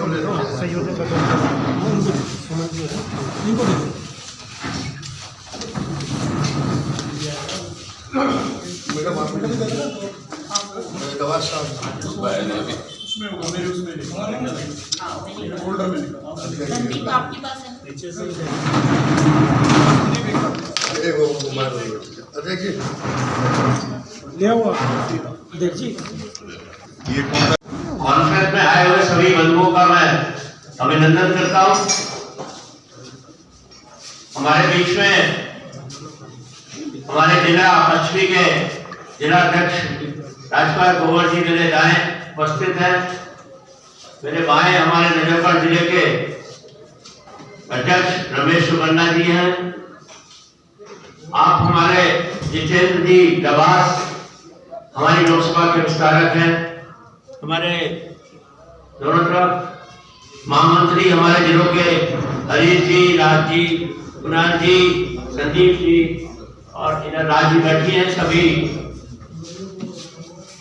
संयोजक आपके पास है कॉन्फ्रेंस में आए हुए सभी बंधुओं का मैं अभिनंदन करता हूं। हमारे बीच में हमारे जिला पश्चिमी के जिला अध्यक्ष राजपाल गोवर जी मेरे दाएं उपस्थित हैं। मेरे बाएं हमारे नजफगढ़ जिले के अध्यक्ष रमेश सुबन्ना जी हैं। आप हमारे जितेंद्र जी दबास हमारी लोकसभा के विस्तारक हैं। हमारे दोनों तरफ महामंत्री हमारे जिलों के हरीश जी, राज जी, कुणाल जी, संदीप जी और इधर राज जी बैठी हैं। सभी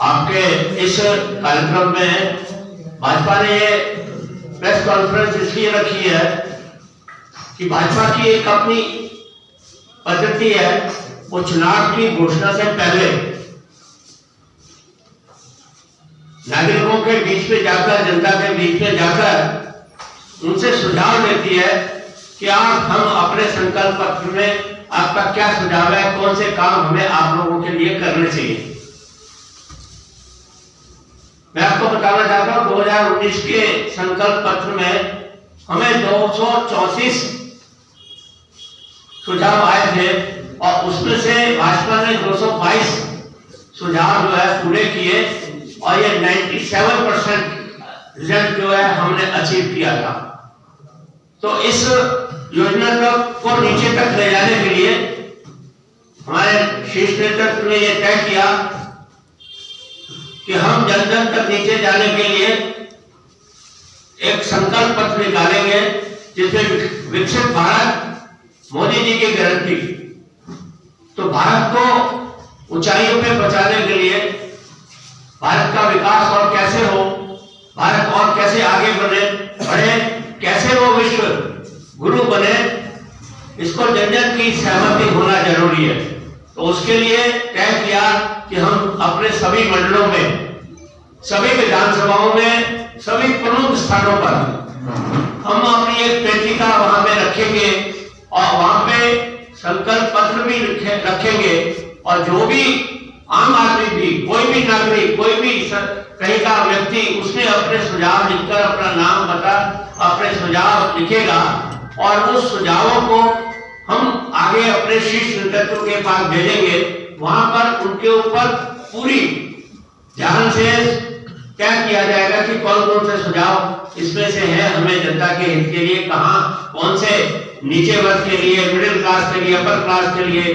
आपके इस कार्यक्रम में भाजपा ने ये प्रेस कॉन्फ्रेंस इसलिए रखी है कि भाजपा की एक अपनी पद्धति है, वो चुनाव की घोषणा से पहले नागरिकों के बीच में जाकर, जनता के बीच में जाकर उनसे सुझाव देती है कि आप हम अपने संकल्प पत्र में आपका क्या सुझाव है, कौन से काम हमें आप लोगों के लिए करने चाहिए। मैं आपको बताना चाहता हूं 2019 के संकल्प पत्र में हमें 234 सुझाव आए थे और उसमें से भाजपा ने 222 सुझाव जो है पूरे किए और ये 97% रिजल्ट जो है हमने अचीव किया था। तो इस योजना को नीचे तक ले जाने के लिए हमारे शीर्ष नेतृत्व ने यह तय किया कि हम जन जन तक नीचे जाने के लिए एक संकल्प पत्र निकालेंगे जिसमें विकसित भारत, मोदी जी की गारंटी। तो भारत को ऊंचाइयों पे पहुंचाने के लिए, भारत का विकास और कैसे हो, भारत और कैसे आगे बढ़े, कैसे वो विश्व गुरु बने, इसको जन जन की सहमति होना जरूरी है। तो उसके लिए तय किया कि हम अपने सभी मंडलों में, सभी विधानसभाओं में, सभी प्रमुख स्थानों पर हम अपनी एक पेटिका वहां पे रखेंगे और वहां पे संकल्प पत्र भी रखेंगे और जो भी आम आदमी भी, कोई भी नागरिक, कोई भी कहीं का व्यक्ति उसमें अपने सुझाव लिखकर अपना नाम बता अपने सुझाव लिखेगा और उस सुझावों को हम आगे अपने शीर्ष नेतृत्व के पास भेजेंगे। वहां पर उनके ऊपर पूरी ध्यान से तय किया जाएगा कि कौन कौन से सुझाव इसमें से है, हमें जनता के हित के लिए कहां, कौन से नीचे वर्ग के लिए, मिडिल क्लास के लिए, अपर क्लास के लिए,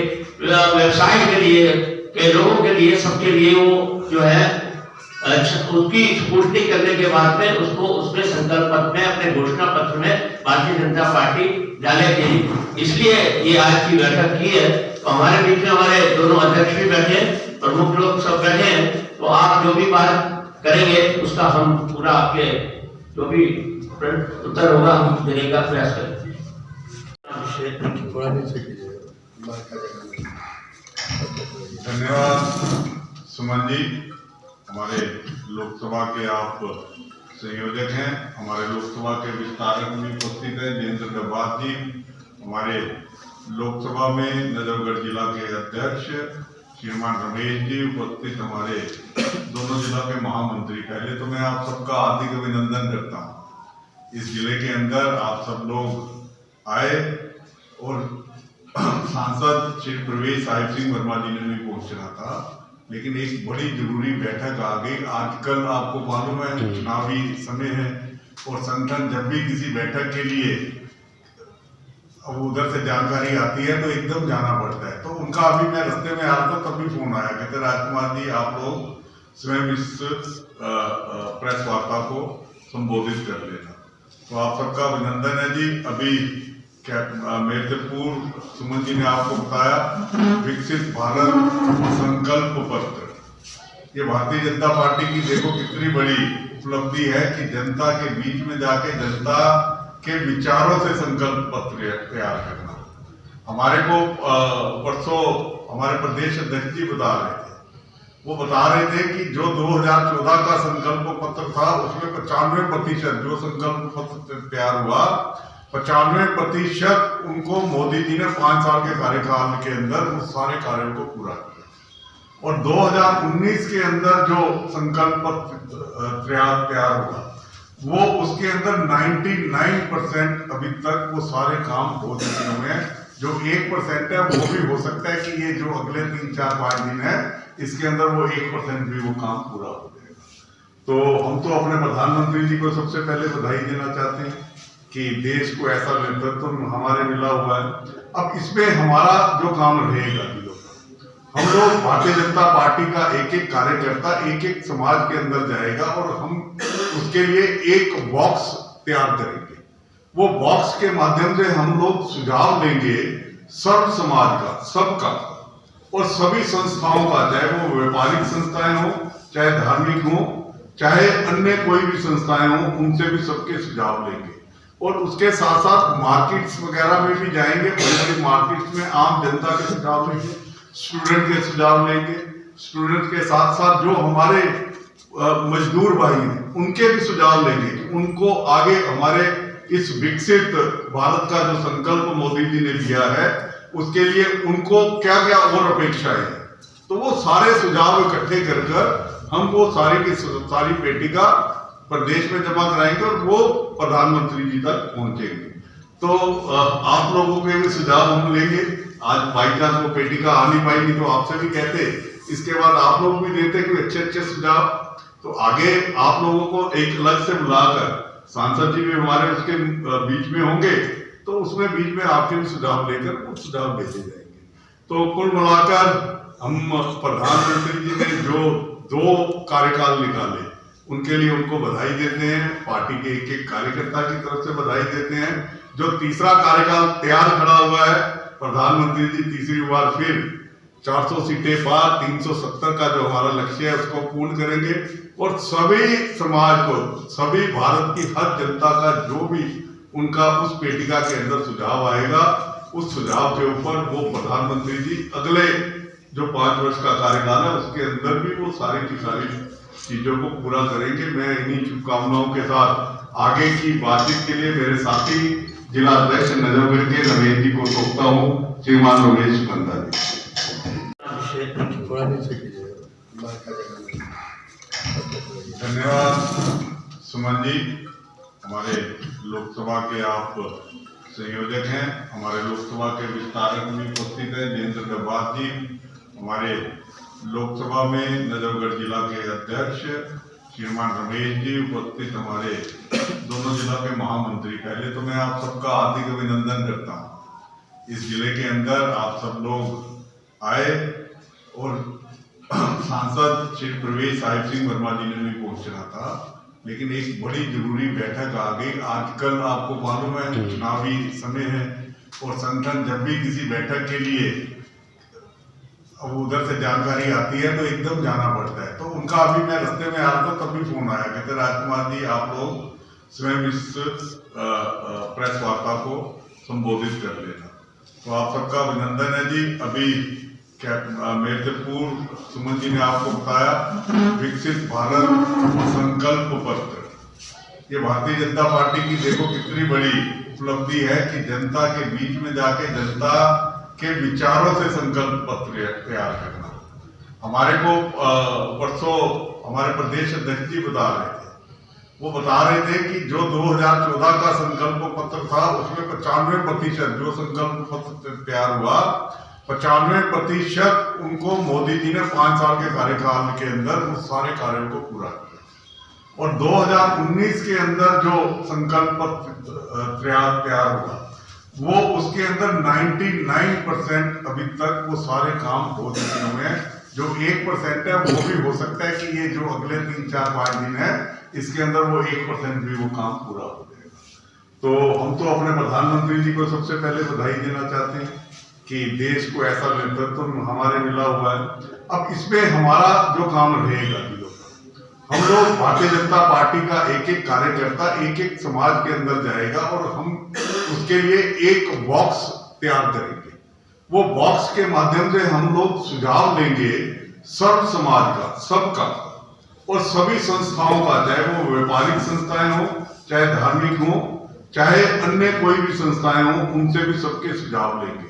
व्यवसाय के लिए, के लोगों के लिए, सबके लिए वो जो है उसकी स्फूर्ति करने के बाद में उसको उसमें संकल्प पत्र में, अपने घोषणा पत्र में भारतीय जनता पार्टी डालेगी। इसलिए ये आज की बैठक की है। तो हमारे बीच में हमारे दोनों अध्यक्ष भी बैठे, प्रमुख लोग सब बैठे हैं। तो आप जो भी बात करेंगे उसका हम पूरा आपके जो भी उत्तर होगा हम देने का प्रयास करेंगे। धन्यवाद सुमन जी। हमारे लोकसभा के आप संयोजक हैं, हमारे लोकसभा के विस्तारक भी उपस्थित हैं जितेंद्र दबास जी, हमारे लोकसभा में नजफगढ़ जिला के अध्यक्ष श्रीमान रमेश जी उपस्थित, हमारे दोनों जिला के महामंत्री। पहले तो मैं आप सबका हार्दिक अभिनंदन करता हूँ। इस जिले के अंदर आप सब लोग आए और सांसद श्री प्रवेश साहिब सिंह वर्मा जी ने भी पहुंचना था, लेकिन एक बड़ी जरूरी बैठक आ गई। आजकल आपको मालूम है चुनावी समय है और संगठन जब भी किसी बैठक के लिए अब उधर से जानकारी आती है तो एकदम जाना पड़ता है। तो उनका अभी मैं रास्ते में आ रहा था तभी फोन आया, कहते राजकुमार जी आप लोग स्वयं इस प्रेस वार्ता को संबोधित कर लेना। तो आप सबका अभिनंदन है जी। अभी मेरे से पूर्व सुमन जी ने आपको बताया विकसित भारत संकल्प पत्र, ये भारतीय जनता पार्टी की देखो कितनी बड़ी उपलब्धि है कि जनता के बीच में जाके जनता के विचारों से संकल्प पत्र तैयार करना। हमारे को परसों हमारे प्रदेश अध्यक्ष जी बता रहे थे, वो बता रहे थे कि जो 2014 का संकल्प पत्र था उसमें 95% जो संकल्प पत्र तैयार हुआ 95% उनको मोदी जी ने 5 साल के कार्यकाल के अंदर उस सारे कार्यों को पूरा किया। और 2019 के अंदर जो संकल्प पत्र तैयार हुआ वो उसके अंदर 99% अभी तक वो सारे काम हो चुके हुए हैं। जो 1% है वो भी हो सकता है कि ये जो अगले 3-4-5 दिन है इसके अंदर वो 1% भी वो काम पूरा हो जाएगा। तो हम तो अपने प्रधानमंत्री जी को सबसे पहले बधाई देना चाहते हैं कि देश को ऐसा नेतृत्व हमारे मिला हुआ है। अब इसमें हमारा जो काम रहेगा, हम लोग भारतीय जनता पार्टी का एक एक कार्यकर्ता एक एक समाज के अंदर जाएगा और हम उसके लिए एक बॉक्स तैयार करेंगे। वो बॉक्स के माध्यम से हम लोग सुझाव देंगे सर्व समाज का, सबका और सभी संस्थाओं का, चाहे वो व्यापारिक संस्थाएं हो, चाहे धार्मिक हो, चाहे अन्य कोई भी संस्थाएं हो, उनसे भी सबके सुझाव लेंगे। और उसके साथ साथ मार्केट्स वगैरह में भी जाएंगे, बड़ी मार्केट्स में आम जनता के सुझाव लेंगे, स्टूडेंट के सुझाव लेंगे। स्टूडेंट के साथ साथ जो हमारे मजदूर भाई हैं उनके भी सुझाव लेंगे। उनको आगे हमारे इस विकसित भारत का जो संकल्प मोदी जी ने दिया है उसके लिए उनको क्या क्या और अपेक्षाएं हैं, तो वो सारे सुझाव इकट्ठे कर हम वो सारी की सारी पेटिका प्रदेश में जमा कराएंगे और वो प्रधानमंत्री जी तक पहुंचेंगे। तो आप लोगों के भी सुझाव हम लेंगे। आज बाई चांस वो पेटिका आ नहीं पाएगी तो आपसे भी कहते, इसके बाद आप लोग भी देते कोई अच्छे अच्छे सुझाव। तो आगे आप लोगों को एक अलग से बुलाकर, सांसद जी भी हमारे उसके बीच में होंगे, तो उसमें बीच में आपके भी सुझाव लेकर वो सुझाव भेजे जाएंगे। तो कुल मिलाकर हम प्रधानमंत्री जी ने जो 2 कार्यकाल निकाले उनके लिए उनको बधाई देते हैं, पार्टी के एक एक कार्यकर्ता की तरफ से बधाई देते हैं। जो तीसरा कार्यकाल तैयार खड़ा हुआ है, प्रधानमंत्री जी तीसरी बार फिर 400 सीटें पार 370 का जो हमारा लक्ष्य है उसको पूर्ण करेंगे और सभी समाज को, सभी भारत की हर जनता का जो भी उनका उस पेटिका के अंदर सुझाव आएगा उस सुझाव के ऊपर वो प्रधानमंत्री जी अगले जो 5 वर्ष का कार्यकाल है उसके अंदर भी वो सारी की सारी चीजों को पूरा करेंगे। मैं इन्हीं शुभकामनाओं के साथ आगे की बातचीत के लिए मेरे साथी जिला अध्यक्ष नजरगढ़ के रमेश जी को सौंपता हूँ। श्रीमान रमेश बंदा जी। धन्यवाद सुमन जी। हमारे लोकसभा के आप संयोजक हैं, हमारे लोकसभा के विस्तारक भी उपस्थित हैं जयेंद्र गब्बार जी, हमारे लोकसभा में नजरगढ़ जिला के अध्यक्ष श्रीमान रमेश जी उपस्थित, हमारे दोनों जिला के महामंत्री। पहले तो मैं आप सबका हार्दिक अभिनंदन करता हूँ। इस जिले के अंदर आप सब लोग आए और सांसद श्री प्रवेश साहिब सिंह वर्मा जी ने भी पहुंचना था, लेकिन एक बड़ी जरूरी बैठक आ गई। आजकल आपको मालूम है चुनावी समय है और संगठन जब भी किसी बैठक के लिए अब उधर से जानकारी आती है तो एकदम जाना पड़ता है। तो उनका अभी मैं रास्ते में आ रहा था तब भी फोन आया, कहते राजकुमार जी आप लोग स्वयं इस प्रेस वार्ता को संबोधित कर लेना। तो आप सबका अभिनंदन है जी। अभी क्या मेरे से पूर्व सुमन जी ने आपको बताया विकसित भारत संकल्प पत्र, ये भारतीय जनता पार्टी की देखो कितनी बड़ी उपलब्धि है कि जनता के बीच में जाके जनता के विचारों से संकल्प पत्र तैयार करना। हमारे को परसों हमारे प्रदेश अध्यक्ष जी बता रहे थे, वो बता रहे थे कि जो 2014 का संकल्प पत्र था उसमें 95% जो संकल्प पत्र तैयार हुआ 95% उनको मोदी जी ने 5 साल के कार्यकाल के अंदर उस सारे कार्यों को पूरा किया। और 2019 के अंदर जो संकल्प पत्र तैयार हुआ वो उसके अंदर 99% अभी तक वो सारे काम हो चुके हुए हैं। जो 1% है वो भी हो सकता है कि ये जो अगले 3-4-5 दिन है इसके अंदर वो 1% भी वो काम पूरा हो जाएगा। तो हम तो अपने प्रधानमंत्री जी को सबसे पहले बधाई देना चाहते हैं कि देश को ऐसा नेतृत्व हमारे मिला हुआ है। अब इसमें हमारा जो काम रहेगा, हम लोग भारतीय जनता पार्टी का एक एक कार्यकर्ता एक एक समाज के अंदर जाएगा और हम उसके लिए एक बॉक्स तैयार करेंगे। वो बॉक्स के माध्यम से हम लोग सुझाव लेंगे सर्व समाज का, सबका और सभी संस्थाओं का, चाहे वो व्यापारिक संस्थाएं हो, चाहे धार्मिक हो, चाहे अन्य कोई भी संस्थाएं हो, उनसे भी सबके सुझाव लेंगे।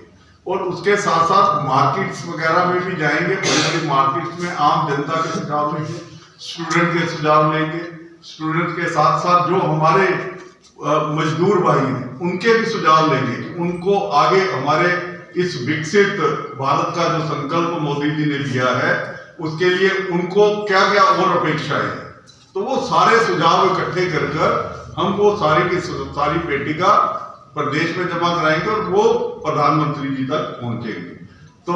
और उसके साथ साथ मार्केट्स वगैरह में भी जाएंगे, बड़ी बड़ी मार्केट्स में आम जनता के सुझाव लेंगे, स्टूडेंट के सुझाव लेंगे। स्टूडेंट के साथ साथ जो हमारे मजदूर भाई हैं उनके भी सुझाव लेंगे कि उनको आगे हमारे इस विकसित भारत का जो संकल्प मोदी जी ने लिया है उसके लिए उनको क्या क्या और अपेक्षाएं हैं। तो वो सारे सुझाव इकट्ठे कर कर हम वो सारी की सारी पेटिका प्रदेश में जमा कराएंगे और वो प्रधानमंत्री जी तक पहुंचेंगे। तो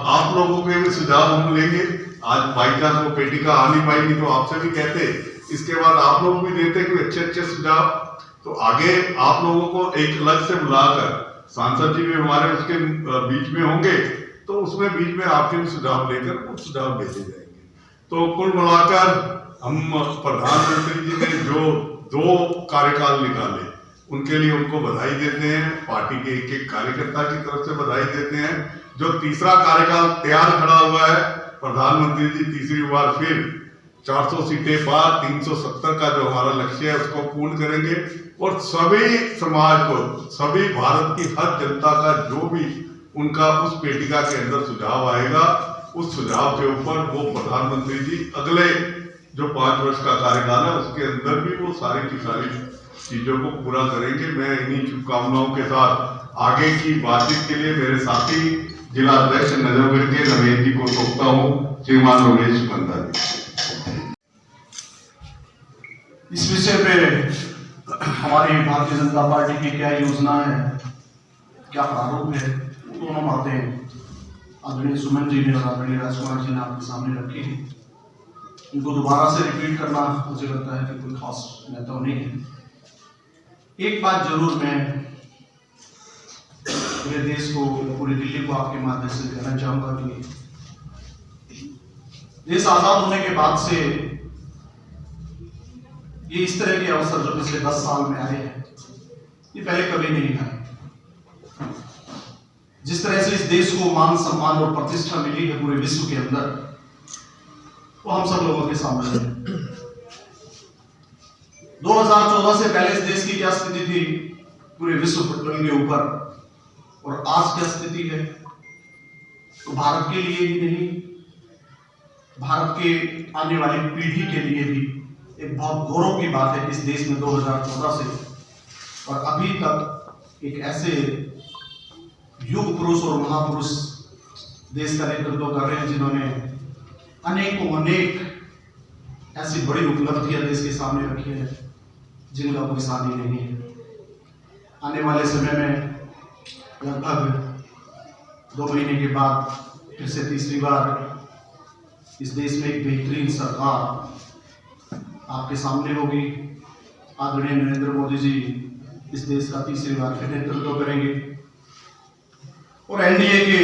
आप लोगों के भी सुझाव हम लेंगे। आज बाई चांस वो पेटिका आ नहीं पाएगी तो आपसे भी कहते, इसके बाद आप लोग भी देते कोई अच्छे अच्छे सुझाव। तो आगे आप लोगों को एक अलग से बुलाकर, सांसद जी भी हमारे उसके बीच में होंगे, तो उसमें बीच में आपके भी सुझाव लेकर वो सुझाव भेजे जाएंगे। तो कुल मिलाकर हम प्रधानमंत्री जी ने जो 2 कार्यकाल निकाले उनके लिए उनको बधाई देते हैं, पार्टी के एक एक कार्यकर्ता की तरफ से बधाई देते हैं। जो तीसरा कार्यकाल तैयार खड़ा हुआ है, प्रधानमंत्री जी तीसरी बार फिर 400 सीटें पार 370 का जो हमारा लक्ष्य है उसको पूर्ण करेंगे और सभी समाज को, सभी भारत की हर जनता का जो भी उनका उस पेटिका के अंदर सुझाव आएगा, उस सुझाव के ऊपर वो प्रधानमंत्री जी अगले जो 5 वर्ष का कार्यकाल है उसके अंदर भी वो सारी की सारी चीजों को पूरा करेंगे। मैं इन्हीं शुभकामनाओं के साथ आगे की बातचीत के लिए मेरे साथी जिला अध्यक्ष नजरगढ़ के रमेश जी को सौंपता हूँ। श्रीमान रमेश बंदा जी। इस विषय पे हमारी भारतीय जनता पार्टी की क्या योजना है, क्या प्रारूप है, दोनों बातें आदरणीय सुमन जी ने और आदरणीय राजकुमार जी ने आपके सामने रखी है। इनको दोबारा से रिपीट करना मुझे लगता है कि कोई खास महत्व नहीं है। एक बात जरूर मैं पूरे देश को, पूरी दिल्ली को आपके माध्यम से कहना चाहूंगा कि देश आजाद होने के बाद से ये इस तरह के अवसर जो पिछले 10 साल में आए हैं, ये पहले कभी नहीं आए। जिस तरह से इस देश को मान सम्मान और प्रतिष्ठा मिली है पूरे विश्व के अंदर, वो हम सब लोगों के सामने है। 2014 से पहले इस देश की क्या स्थिति थी पूरे विश्व पटल के ऊपर और आज क्या स्थिति है, तो भारत के लिए ही नहीं, भारत के आने वाली पीढ़ी के लिए भी एक बहुत गौरव की बात है कि इस देश में 2014 से और अभी तक एक ऐसे युग पुरुष और महापुरुष देश का नेतृत्व कर रहे हैं जिन्होंने अनेक ऐसी बड़ी उपलब्धियां देश के सामने रखी है जिनका कोई सानी नहीं है। आने वाले समय में लगभग 2 महीने के बाद फिर से तीसरी बार इस देश में एक बेहतरीन सरकार आपके सामने होगी। आदरणीय नरेंद्र मोदी जी इस देश का तीसरी बार फिर नेतृत्व करेंगे और एनडीए के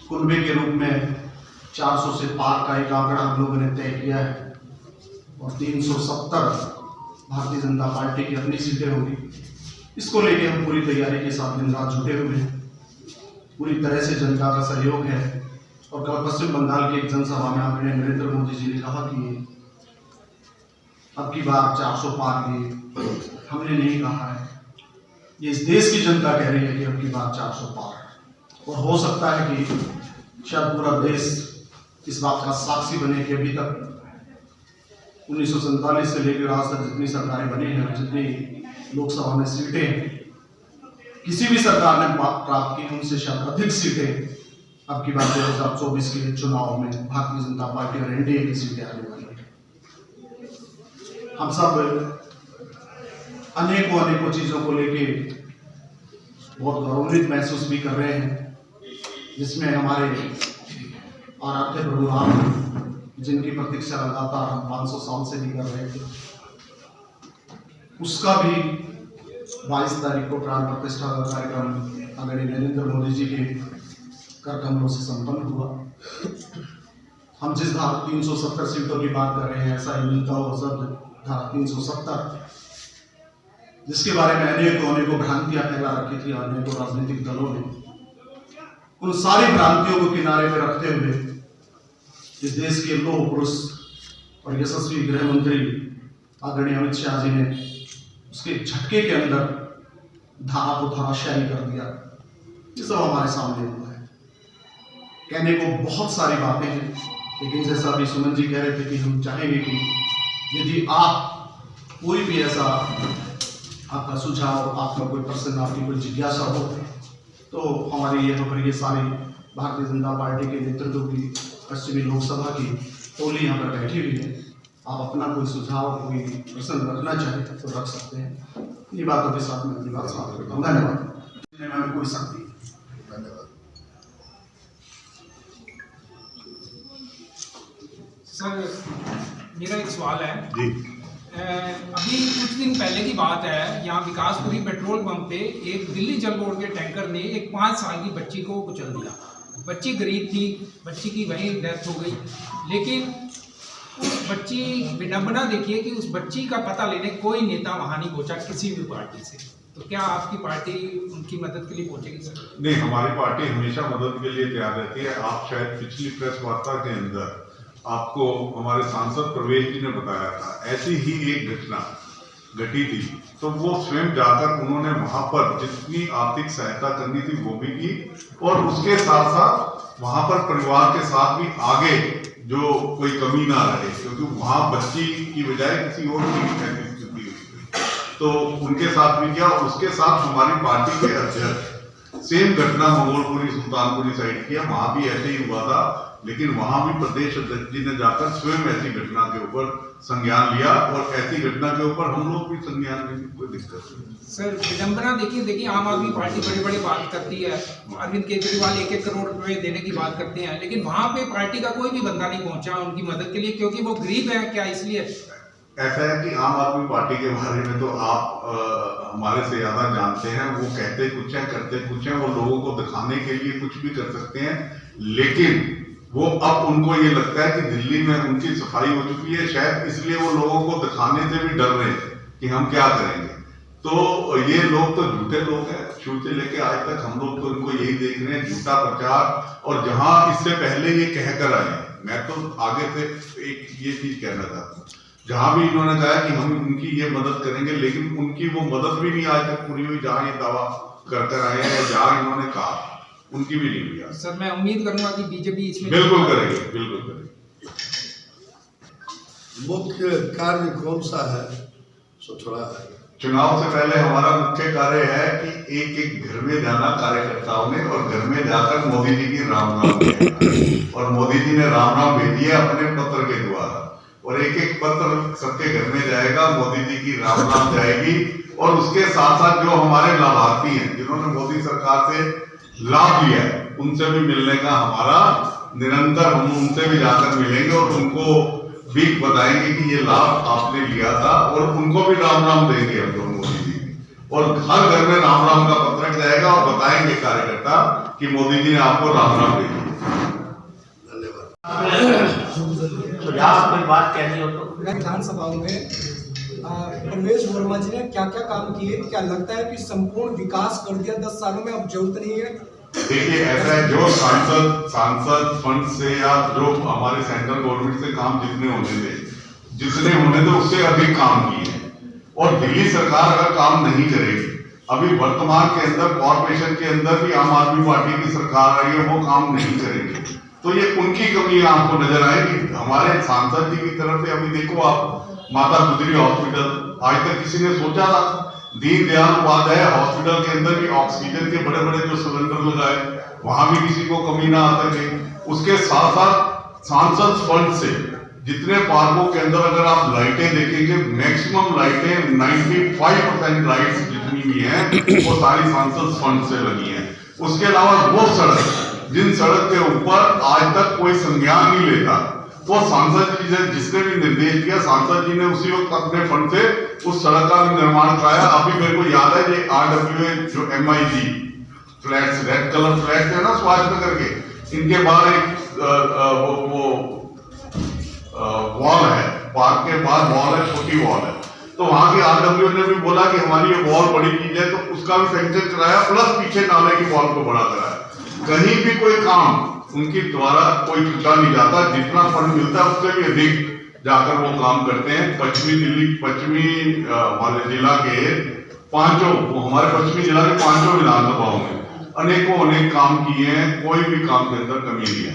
कुनबे के रूप में 400 से पार का एक आंकड़ा हम लोगों ने तय किया है और 370 भारतीय जनता पार्टी की अपनी सीटें होगी। इसको लेके हम पूरी तैयारी के साथ दिन रात जुटे हुए हैं। पूरी तरह से जनता का सहयोग है और कल पश्चिम बंगाल की एक जनसभा में आदरणीय नरेंद्र मोदी जी ने कहा कि अब की बार 400 पार की हमने नहीं कहा है, ये इस देश की जनता कह रही है कि अब की बार 400 पार। और हो सकता है कि शायद पूरा देश इस बात का साक्षी बने कि अभी तक 1947 से लेकर आज तक जितनी सरकारें बनी हैं, जितनी लोकसभा में सीटें किसी भी सरकार ने प्राप्त की, उनसे शायद अधिक सीटें अब की बार 2024 के चुनाव में भारतीय जनता पार्टी और एनडीए की सीटें आने वाली हैं। हम सब अनेकों चीजों को लेके बहुत गौरवान्वित महसूस भी कर रहे हैं, जिसमें हमारे आराध्य प्रभु राम जिनकी प्रतीक्षा लगातार हम 500 साल से भी कर रहे थे, उसका भी 22 तारीख को प्राण प्रतिष्ठा का कार्यक्रम आदरणीय नरेंद्र मोदी जी के कर कमलों से संपन्न हुआ। हम जिस धारा 370 सीटों की बात कर रहे हैं, ऐसा ही मिलता हुआ शब्द धारा 370, जिसके बारे में अनेकों भ्रांतियां फैला रखी थी अनेकों राजनीतिक दलों ने, उन सारी भ्रांतियों को किनारे पर रखते हुए इस देश के लौह पुरुष और यशस्वी गृह मंत्री आदरणीय अमित शाह जी ने उसके झटके के अंदर धारा को धराशायी कर दिया। ये सब हमारे सामने हुआ है। कहने को बहुत सारी बातें हैं, लेकिन जैसा अभी सुमन जी कह रहे थे कि हम चाहेंगे कि यदि आप कोई भी ऐसा आपका सुझाव, आपका कोई प्रश्न, आपकी कोई जिज्ञासा हो, तो हमारी यहाँ पर ये सारी भारतीय जनता पार्टी के नेतृत्व की पश्चिमी लोकसभा की टोली यहाँ पर बैठी हुई है। आप अपना कोई सुझाव, कोई प्रश्न रखना चाहें तो रख सकते हैं। ये बातों के साथ मैं अपनी बात समाप्त करता हूँ। धन्यवाद। हमें कोई शक्ति। धन्यवाद सर, मेरा एक सवाल है जी। अभी कुछ दिन पहले की बात है, यहाँ विकासपुरी पेट्रोल पंप पे एक दिल्ली जल बोर्ड के टैंकर ने एक 5 साल की बच्ची को कुचल दिया। बच्ची गरीब थी, बच्ची की वहीं डेथ हो गई। लेकिन उस बच्ची, विडंबना देखिए कि उस बच्ची का पता लेने कोई नेता वहाँ नहीं पहुँचा किसी भी पार्टी से। तो क्या आपकी पार्टी उनकी मदद के लिए पहुँचेगी सर? नहीं, हमारी पार्टी हमेशा मदद के लिए तैयार रहती है। आप शायद पिछली प्रेस वार्ता के अंदर आपको हमारे सांसद प्रवेश जी ने बताया था, ऐसी ही एक घटना घटी थी, तो वो स्वयं जाकर उन्होंने वहां पर जितनी आर्थिक सहायता करनी थी वो भी की, और उसके साथ साथ वहां पर परिवार के साथ भी आगे जो कोई कमी ना रहे, क्योंकि वहां बच्ची की बजाय किसी और की ऐसी स्थिति हुई, तो उनके साथ भी किया। उसके साथ हमारी पार्टी के अध्यक्ष सेम घटना मंगोलपुरी सुल्तानपुरी साइड किया, वहां भी ऐसे ही हुआ था, लेकिन वहां भी प्रदेश अध्यक्ष जी ने जाकर स्वयं ऐसी घटना के ऊपर संज्ञान लिया, और ऐसी घटना के ऊपर हम लोग भी संज्ञान लेने की कोई दिक्कत नहीं। सर, विडंबना देखिए आम आदमी पार्टी बड़ी बात करती है, अरविंद केजरीवाल 1-1 करोड़ रुपए देने की बात करते हैं, लेकिन वहां पे पार्टी का कोई भी बंदा नहीं पहुंचा उनकी मदद के लिए, क्योंकि वो गरीब है क्या, इसलिए? ऐसा है कि आम आदमी पार्टी के बारे में तो आप हमारे से ज्यादा जानते हैं। वो कहते कुछ है, करते कुछ है, वो लोगों को दिखाने के लिए कुछ भी कर सकते हैं, लेकिन वो अब उनको ये लगता है कि दिल्ली में उनकी सफाई हो चुकी है, शायद इसलिए वो लोगों को दिखाने से भी डर रहे हैं कि हम क्या करेंगे। तो ये लोग तो झूठे लोग हैं, शुरू से लेके आज तक हम लोग तो इनको यही देख रहे हैं, झूठा प्रचार। और जहां इससे पहले ये कहकर आए हैं, मैं तो आगे से एक ये चीज कहना चाहता हूँ, जहां भी इन्होंने कहा कि हम उनकी ये मदद करेंगे, लेकिन उनकी वो मदद भी नहीं आज तक पूरी हुई। जहां ये दावा कर आए हैं, जहां इन्होंने कहा, उनकी भी नहीं हुई। सर, मैं उम्मीद करूंगा कि बीजेपी इसमें बिल्कुल करेगी, बिल्कुल करेगी। मुख्य कार्य कौन सा है, सो थोड़ा चुनाव से पहले हमारा मुख्य कार्य है कि एक घर में जाना कार्यकर्ताओं ने, और घर में जाकर मोदी जी की राम नाम भेजना। और मोदी जी ने राम नाम भेजी है अपने पत्र के द्वारा, और एक पत्र सबके घर में जाएगा, मोदी जी की राम नाम जाएगी। और उसके साथ साथ जो हमारे लाभार्थी हैं, जिन्होंने मोदी सरकार से लाभ लिया है, उनसे भी मिलने का हमारा निरंतर, हम उनसे भी जाकर मिलेंगे और उनको भी बताएंगे कि ये लाभ आपने लिया था, और उनको भी राम नाम देंगे हम लोग मोदी जी। और हर घर में राम नाम का पत्रक जाएगा, और बताएंगे कार्यकर्ता कि मोदी जी ने आपको राम नाम भेजा। सुझाव कोई बात कहनी हो तो? विधानसभा में प्रवेश वर्मा जी ने क्या क्या काम किए, क्या लगता है कि संपूर्ण विकास कर दिया 10 सालों में, अब जरूरत नहीं है? देखिए, ऐसा है, जो सांसद फंड से या जो हमारे सेंट्रल गवर्नमेंट से काम जितने होने थे उससे अधिक काम किए हैं। और दिल्ली सरकार अगर काम नहीं करेगी, अभी वर्तमान के अंदर कॉर्पोरेशन के अंदर भी आम आदमी पार्टी की सरकार आई है, वो काम नहीं करेगी, तो ये उनकी कमी आपको नजर आएगी। हमारे सांसद जी की तरफ से अभी देखो आप, माता गुजरी हॉस्पिटल, आज तक किसी ने सोचा था? दीनदयाल उपाध्याय हॉस्पिटल के अंदर भी ऑक्सीजन के बड़े बड़े जो सिलेंडर लगाए, वहां भी किसी को कमी ना आ सके। उसके साथ साथ सांसद फंड से जितने पार्कों के अंदर अगर आप लाइटें देखेंगे, मैक्सिमम लाइटें 95% लाइट्स जितनी भी हैं वो सारी सांसद फंड से लगी हैं। उसके अलावा वो सड़क, जिन सड़क के ऊपर आज तक कोई संज्ञान नहीं लेता, वो सांसद जी ने जिसने भी निर्देश दिया, सांसद जी ने उसी वक्त अपने फंड से उस सड़क का निर्माण कराया। अभी मेरे को याद है, ये RWA जो MIG flats, red colour flats है ना स्वास्थ्य नगर के, इनके बाहर एक वॉल है, पार्क के बाहर वॉल है, छोटी वॉल है। तो वहां के आरडब्ल्यू ने भी बोला कि हमारी ये वॉल बड़ी की जाए, तो उसका भी सैंक्शन कराया, प्लस पीछे नाले की वॉल को बड़ा कराया। कहीं भी कोई काम उनके द्वारा कोई छूटा नहीं जाता, जितना फंड मिलता है उससे भी अधिक जाकर वो काम करते हैं। पश्चिमी हमारे जिला के हमारे पश्चिमी जिला के 5 विधानसभाओं में अनेक काम किए हैं, कोई भी काम के अंदर कमी नहीं है।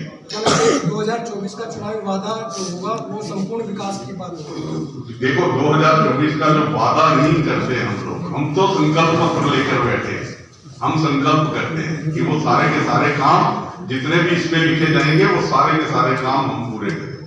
2024 का चुनावी वादा जो होगा वो संपूर्ण विकास की बात होगी। देखो 2024 का जो वादा नहीं करते हम तो संकल्प पत्र लेकर बैठे हैं। हम संकल्प करते हैं कि वो सारे के सारे काम जितने भी इसमें लिखे जाएंगे वो सारे के सारे काम हम पूरे करें।